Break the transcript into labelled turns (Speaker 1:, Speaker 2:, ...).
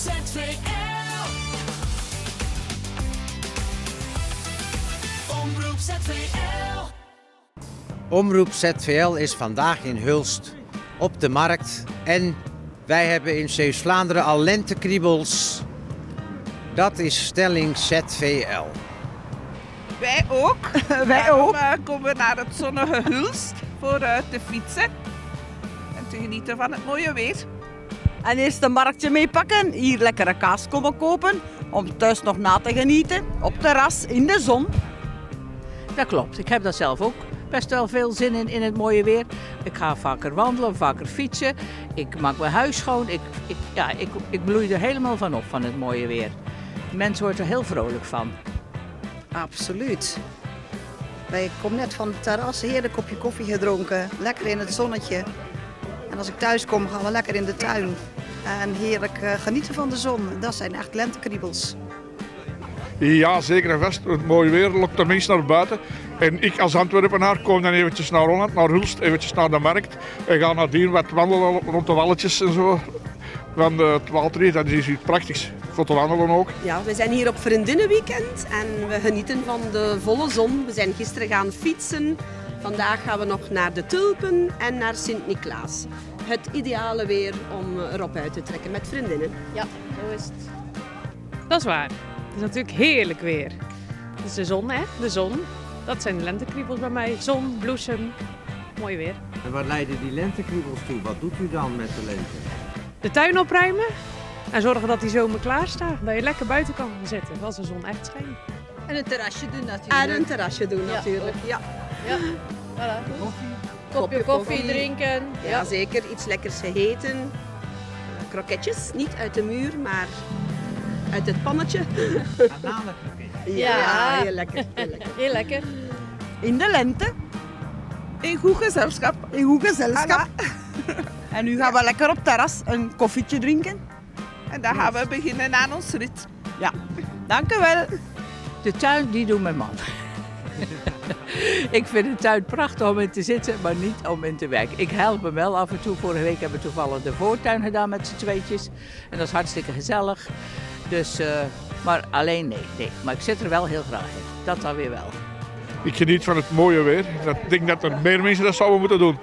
Speaker 1: ZVL. Omroep ZVL.
Speaker 2: Omroep ZVL is vandaag in Hulst op de markt en wij hebben in Zeeuws-Vlaanderen al lentekriebels. Dat is stelling ZVL.
Speaker 3: Wij ook.
Speaker 4: Wij ook.
Speaker 3: We komen naar het zonnige Hulst voor te fietsen en te genieten van het mooie weer.
Speaker 4: En eerst een marktje meepakken, hier lekkere kaas komen kopen, om thuis nog na te genieten, op terras, in de zon.
Speaker 5: Dat klopt, ik heb daar zelf ook best wel veel zin in het mooie weer. Ik ga vaker wandelen, vaker fietsen, ik maak mijn huis schoon. Ik bloei er helemaal van op van het mooie weer. De mens wordt er heel vrolijk van.
Speaker 6: Absoluut. Ik kom net van het terras, heerlijk kopje koffie gedronken, lekker in het zonnetje. En als ik thuis kom, gaan we lekker in de tuin. En heerlijk genieten van de zon. Dat zijn echt lentekriebels.
Speaker 7: Ja, zeker en vast. Het mooie weer lokt de mensen naar buiten. En ik als Antwerpenaar kom dan eventjes naar Holland, naar Hulst, eventjes naar de markt. En ga nadien wat wandelen rond de walletjes en zo. Van het Walterie, dat is iets prachtigs. Voor te wandelen ook.
Speaker 8: Ja, we zijn hier op vriendinnenweekend en we genieten van de volle zon. We zijn gisteren gaan fietsen. Vandaag gaan we nog naar de Tulpen en naar Sint-Niklaas. Het ideale weer om erop uit te trekken met vriendinnen.
Speaker 9: Ja, zo is het. Dat is waar. Het is natuurlijk heerlijk weer. Het is de zon, hè? De zon. Dat zijn de lentekriebels bij mij. Zon, bloesem, mooi weer.
Speaker 2: En waar leiden die lentekriebels toe? Wat doet u dan met de lente?
Speaker 9: De tuin opruimen en zorgen dat die zomer klaar staat. Dat je lekker buiten kan zitten als de zon echt schijnt.
Speaker 8: En een terrasje doen natuurlijk. En een terrasje doen natuurlijk, ja.
Speaker 9: Ja, voilà. Kopje koffie drinken.
Speaker 8: Ja, zeker. Iets lekkers gegeten. Kroketjes, niet uit de muur, maar uit het pannetje. Ja, heel lekker. Heel lekker.
Speaker 9: Heel lekker.
Speaker 4: In de lente,
Speaker 3: In goed gezelschap.
Speaker 4: in goed gezelschap. En nu gaan we lekker op terras een koffietje drinken.
Speaker 3: En dan gaan we beginnen aan ons rit.
Speaker 4: Ja, dank u wel.
Speaker 5: De tuin, die doet mijn man. Ik vind de tuin prachtig om in te zitten, maar niet om in te werken. Ik help hem wel af en toe. Vorige week hebben we toevallig de voortuin gedaan met z'n tweetjes. En dat is hartstikke gezellig. Dus, maar alleen nee. Maar ik zit er wel heel graag in. Dat dan weer wel.
Speaker 7: Ik geniet van het mooie weer. Ik denk dat er meer mensen dat zouden moeten doen.